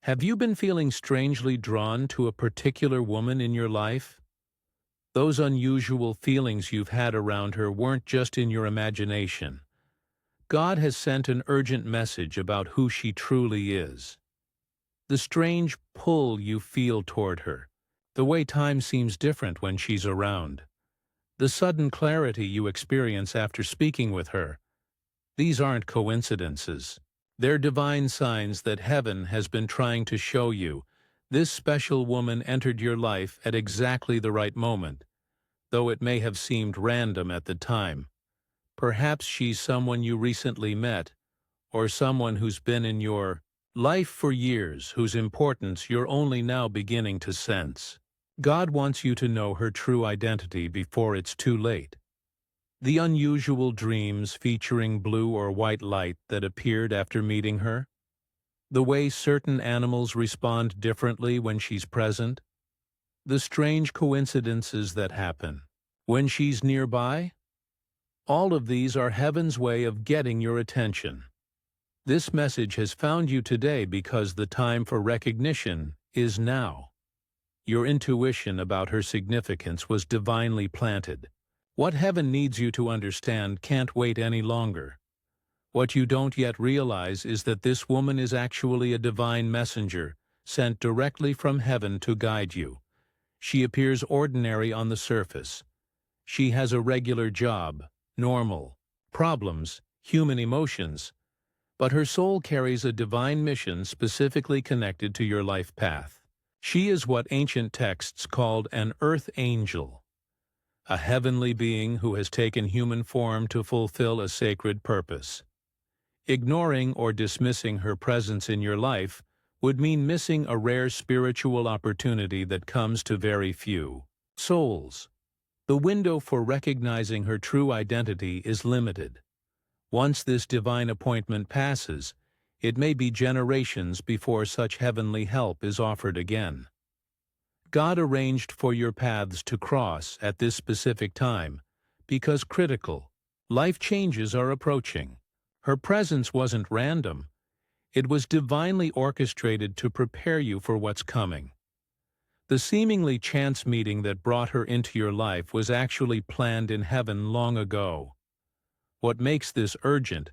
Have you been feeling strangely drawn to a particular woman in your life? Those unusual feelings you've had around her weren't just in your imagination. God has sent an urgent message about who she truly is. The strange pull you feel toward her, the way time seems different when she's around, the sudden clarity you experience after speaking with her. These aren't coincidences. They're divine signs that heaven has been trying to show you. This special woman entered your life at exactly the right moment, though it may have seemed random at the time. Perhaps she's someone you recently met, or someone who's been in your life for years, whose importance you're only now beginning to sense. God wants you to know her true identity before it's too late. The unusual dreams featuring blue or white light that appeared after meeting her, the way certain animals respond differently when she's present, the strange coincidences that happen when she's nearby, all of these are heaven's way of getting your attention. This message has found you today because the time for recognition is now. Your intuition about her significance was divinely planted. What heaven needs you to understand can't wait any longer. What you don't yet realize is that this woman is actually a divine messenger, sent directly from heaven to guide you. She appears ordinary on the surface. She has a regular job, normal problems, human emotions, but her soul carries a divine mission specifically connected to your life path. She is what ancient texts called an earth angel, a heavenly being who has taken human form to fulfill a sacred purpose. Ignoring or dismissing her presence in your life would mean missing a rare spiritual opportunity that comes to very few souls. The window for recognizing her true identity is limited. Once this divine appointment passes, it may be generations before such heavenly help is offered again. God arranged for your paths to cross at this specific time because critical life changes are approaching. Her presence wasn't random. It was divinely orchestrated to prepare you for what's coming. The seemingly chance meeting that brought her into your life was actually planned in heaven long ago. What makes this urgent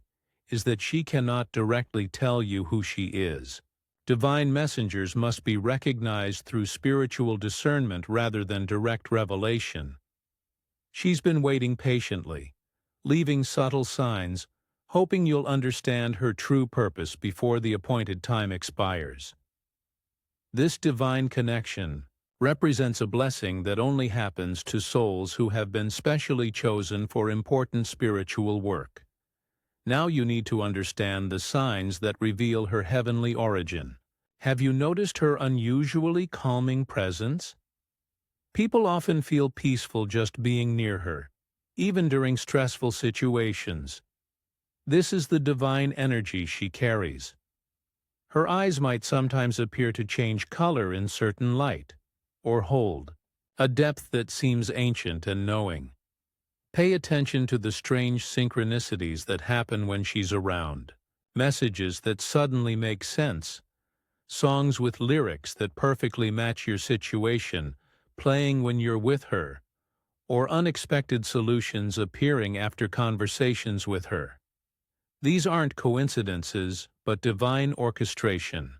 is that she cannot directly tell you who she is. Divine messengers must be recognized through spiritual discernment rather than direct revelation. She's been waiting patiently, leaving subtle signs, hoping you'll understand her true purpose before the appointed time expires. This divine connection represents a blessing that only happens to souls who have been specially chosen for important spiritual work. Now you need to understand the signs that reveal her heavenly origin. Have you noticed her unusually calming presence? People often feel peaceful just being near her, even during stressful situations. This is the divine energy she carries. Her eyes might sometimes appear to change color in certain light, or hold a depth that seems ancient and knowing. Pay attention to the strange synchronicities that happen when she's around, messages that suddenly make sense, songs with lyrics that perfectly match your situation playing when you're with her, or unexpected solutions appearing after conversations with her. These aren't coincidences, but divine orchestration.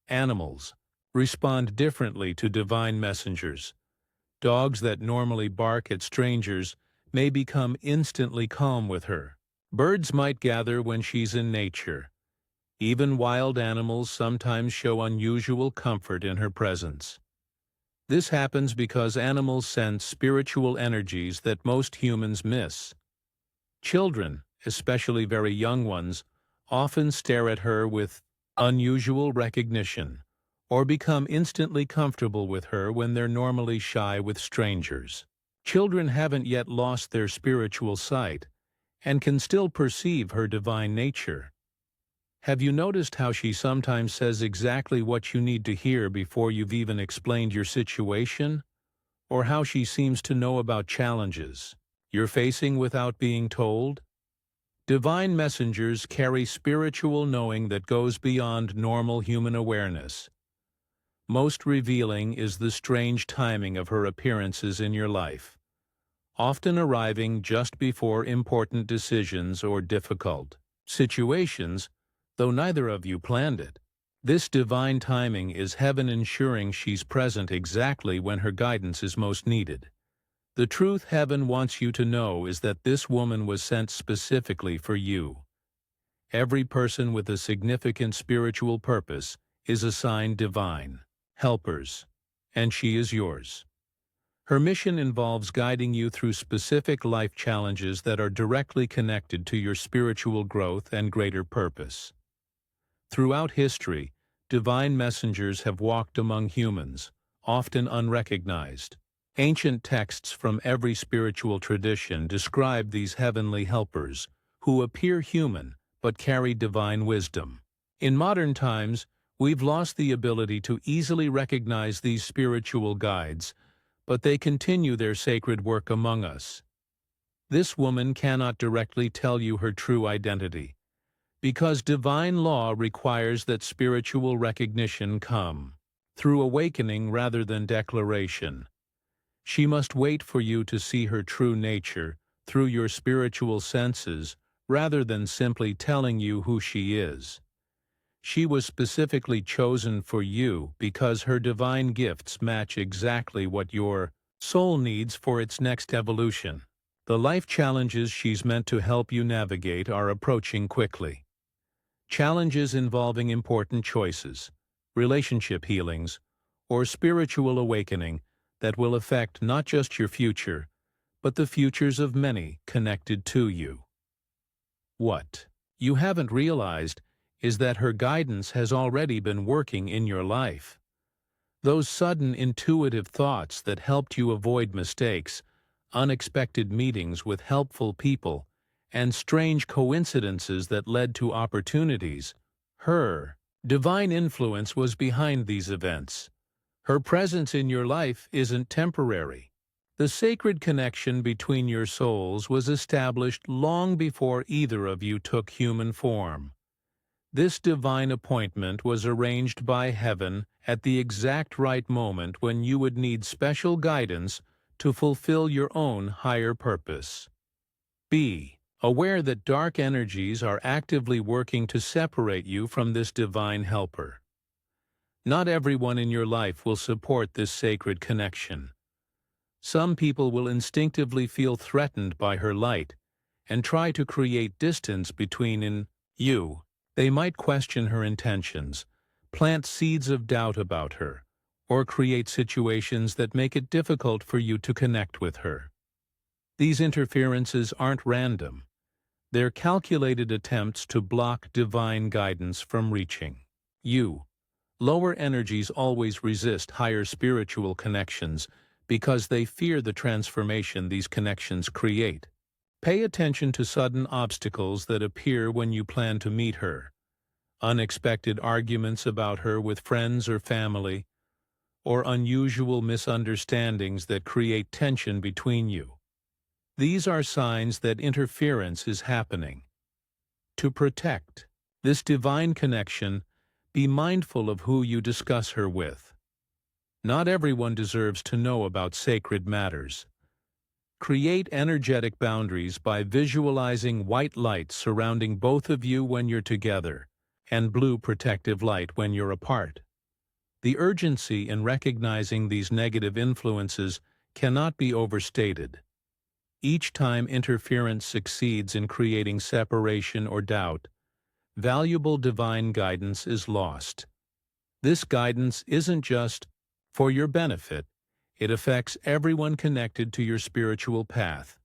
Animals respond differently to divine messengers. Dogs that normally bark at strangers may become instantly calm with her. Birds might gather when she's in nature. Even wild animals sometimes show unusual comfort in her presence. This happens because animals sense spiritual energies that most humans miss. Children, especially very young ones, often stare at her with unusual recognition, or become instantly comfortable with her when they're normally shy with strangers. Children haven't yet lost their spiritual sight and can still perceive her divine nature. Have you noticed how she sometimes says exactly what you need to hear before you've even explained your situation? Or how she seems to know about challenges you're facing without being told? Divine messengers carry spiritual knowing that goes beyond normal human awareness. Most revealing is the strange timing of her appearances in your life, often arriving just before important decisions or difficult situations, though neither of you planned it. This divine timing is heaven ensuring she's present exactly when her guidance is most needed. The truth heaven wants you to know is that this woman was sent specifically for you. Every person with a significant spiritual purpose is assigned divine helpers, and she is yours. Her mission involves guiding you through specific life challenges that are directly connected to your spiritual growth and greater purpose. Throughout history, divine messengers have walked among humans, often unrecognized. Ancient texts from every spiritual tradition describe these heavenly helpers, who appear human but carry divine wisdom. In modern times, we've lost the ability to easily recognize these spiritual guides, but they continue their sacred work among us. This woman cannot directly tell you her true identity, because divine law requires that spiritual recognition come through awakening rather than declaration. She must wait for you to see her true nature through your spiritual senses rather than simply telling you who she is. She was specifically chosen for you because her divine gifts match exactly what your soul needs for its next evolution. The life challenges she's meant to help you navigate are approaching quickly. Challenges involving important choices, relationship healings, or spiritual awakening that will affect not just your future, but the futures of many connected to you. What you haven't realized is that her guidance has already been working in your life. Those sudden intuitive thoughts that helped you avoid mistakes, unexpected meetings with helpful people, and strange coincidences that led to opportunities, her divine influence was behind these events. Her presence in your life isn't temporary. The sacred connection between your souls was established long before either of you took human form. This divine appointment was arranged by heaven at the exact right moment when you would need special guidance to fulfill your own higher purpose. Be aware that dark energies are actively working to separate you from this divine helper. Not everyone in your life will support this sacred connection. Some people will instinctively feel threatened by her light and try to create distance between you. They might question her intentions, plant seeds of doubt about her, or create situations that make it difficult for you to connect with her. These interferences aren't random. They're calculated attempts to block divine guidance from reaching you. Lower energies always resist higher spiritual connections because they fear the transformation these connections create. Pay attention to sudden obstacles that appear when you plan to meet her. Unexpected arguments about her with friends or family, or unusual misunderstandings that create tension between you. These are signs that interference is happening. To protect this divine connection, be mindful of who you discuss her with. Not everyone deserves to know about sacred matters. Create energetic boundaries by visualizing white light surrounding both of you when you're together, and blue protective light when you're apart. The urgency in recognizing these negative influences cannot be overstated. Each time interference succeeds in creating separation or doubt, valuable divine guidance is lost. This guidance isn't just for your benefit, it affects everyone connected to your spiritual path.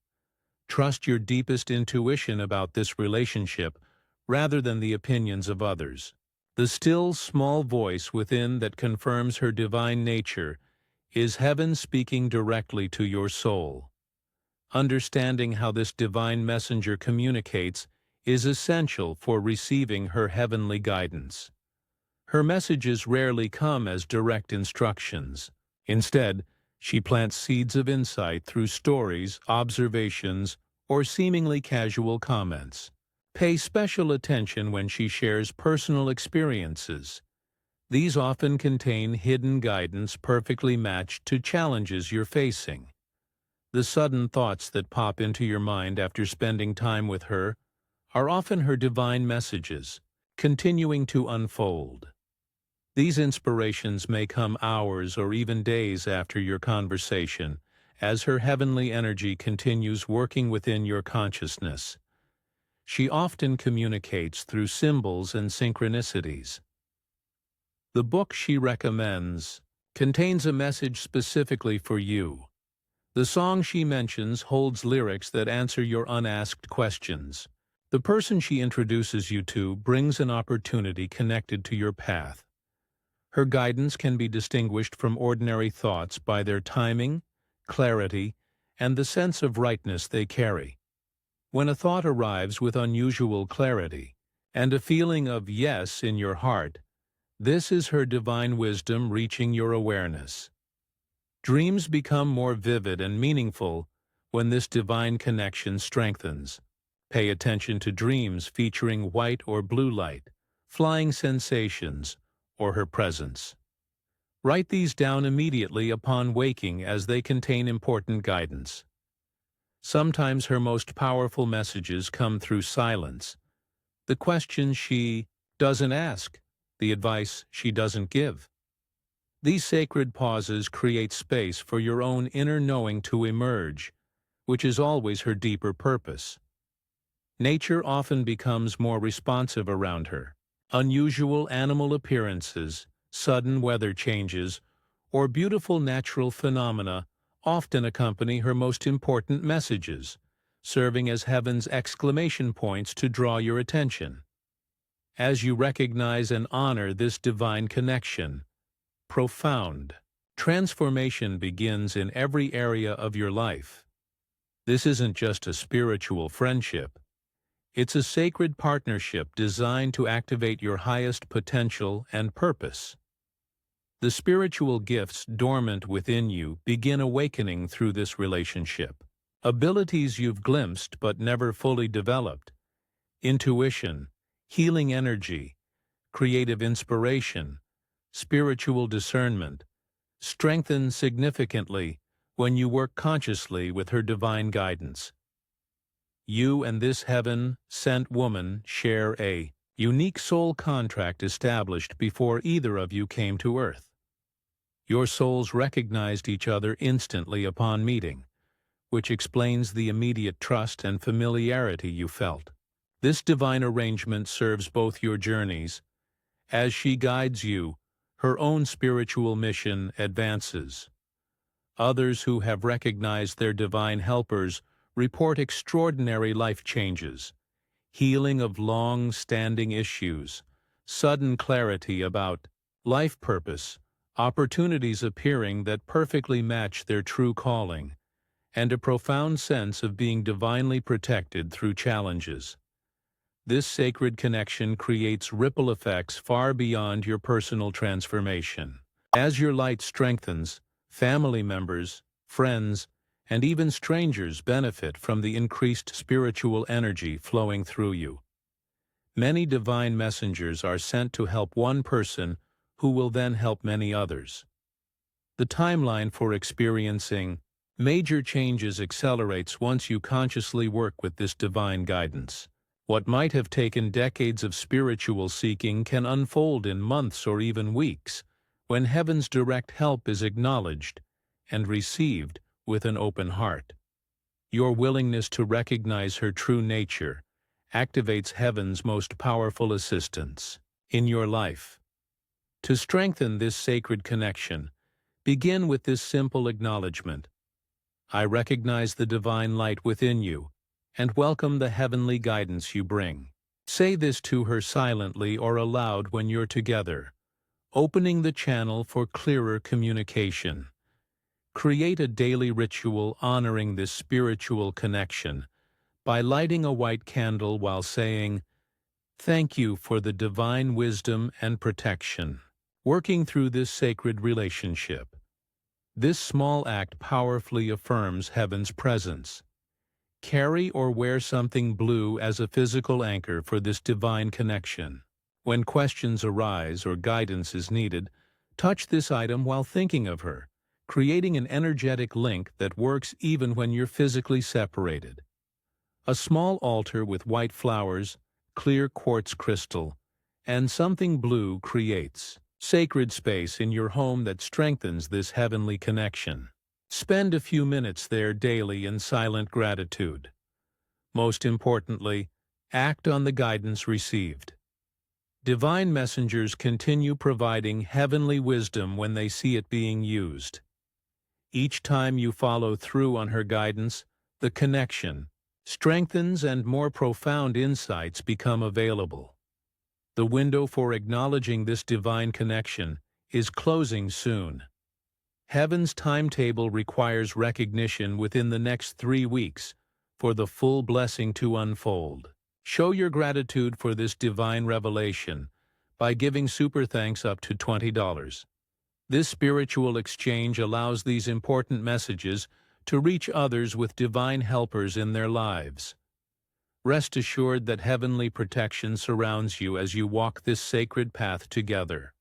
Trust your deepest intuition about this relationship rather than the opinions of others. The still, small voice within that confirms her divine nature is heaven speaking directly to your soul. Understanding how this divine messenger communicates is essential for receiving her heavenly guidance. Her messages rarely come as direct instructions. Instead, she plants seeds of insight through stories, observations, or seemingly casual comments. Pay special attention when she shares personal experiences. These often contain hidden guidance perfectly matched to challenges you're facing. The sudden thoughts that pop into your mind after spending time with her are often her divine messages, continuing to unfold. These inspirations may come hours or even days after your conversation, as her heavenly energy continues working within your consciousness. She often communicates through symbols and synchronicities. The book she recommends contains a message specifically for you. The song she mentions holds lyrics that answer your unasked questions. The person she introduces you to brings an opportunity connected to your path. Her guidance can be distinguished from ordinary thoughts by their timing, clarity, and the sense of rightness they carry. When a thought arrives with unusual clarity, and a feeling of yes in your heart, this is her divine wisdom reaching your awareness. Dreams become more vivid and meaningful when this divine connection strengthens. Pay attention to dreams featuring white or blue light, flying sensations, or her presence. Write these down immediately upon waking as they contain important guidance. Sometimes her most powerful messages come through silence, the questions she doesn't ask, the advice she doesn't give. These sacred pauses create space for your own inner knowing to emerge, which is always her deeper purpose. Nature often becomes more responsive around her. Unusual animal appearances, sudden weather changes, or beautiful natural phenomena often accompany her most important messages, serving as heaven's exclamation points to draw your attention. As you recognize and honor this divine connection, profound transformation begins in every area of your life. This isn't just a spiritual friendship. It's a sacred partnership designed to activate your highest potential and purpose. The spiritual gifts dormant within you begin awakening through this relationship. Abilities you've glimpsed but never fully developed, intuition, healing energy, creative inspiration, spiritual discernment, strengthen significantly when you work consciously with her divine guidance. You and this heaven-sent woman share a unique soul contract established before either of you came to earth. Your souls recognized each other instantly upon meeting, which explains the immediate trust and familiarity you felt. This divine arrangement serves both your journeys. As she guides you, her own spiritual mission advances. Others who have recognized their divine helpers report extraordinary life changes, healing of long-standing issues, sudden clarity about life purpose, opportunities appearing that perfectly match their true calling, and a profound sense of being divinely protected through challenges. This sacred connection creates ripple effects far beyond your personal transformation. As your light strengthens, family members, friends, and even strangers benefit from the increased spiritual energy flowing through you. Many divine messengers are sent to help one person who will then help many others. The timeline for experiencing major changes accelerates once you consciously work with this divine guidance. What might have taken decades of spiritual seeking can unfold in months or even weeks, when heaven's direct help is acknowledged and received with an open heart. Your willingness to recognize her true nature activates heaven's most powerful assistance in your life. To strengthen this sacred connection, begin with this simple acknowledgement. I recognize the divine light within you and welcome the heavenly guidance you bring. Say this to her silently or aloud when you're together, opening the channel for clearer communication. Create a daily ritual honoring this spiritual connection by lighting a white candle while saying, "Thank you for the divine wisdom and protection." Working through this sacred relationship, this small act powerfully affirms heaven's presence. Carry or wear something blue as a physical anchor for this divine connection. When questions arise or guidance is needed, touch this item while thinking of her, creating an energetic link that works even when you're physically separated. A small altar with white flowers, clear quartz crystal, and something blue creates sacred space in your home that strengthens this heavenly connection. Spend a few minutes there daily in silent gratitude. Most importantly, act on the guidance received. Divine messengers continue providing heavenly wisdom when they see it being used. Each time you follow through on her guidance, the connection strengthens and more profound insights become available. The window for acknowledging this divine connection is closing soon. Heaven's timetable requires recognition within the next 3 weeks for the full blessing to unfold. Show your gratitude for this divine revelation by giving super thanks up to $20. This spiritual exchange allows these important messages to reach others with divine helpers in their lives. Rest assured that heavenly protection surrounds you as you walk this sacred path together.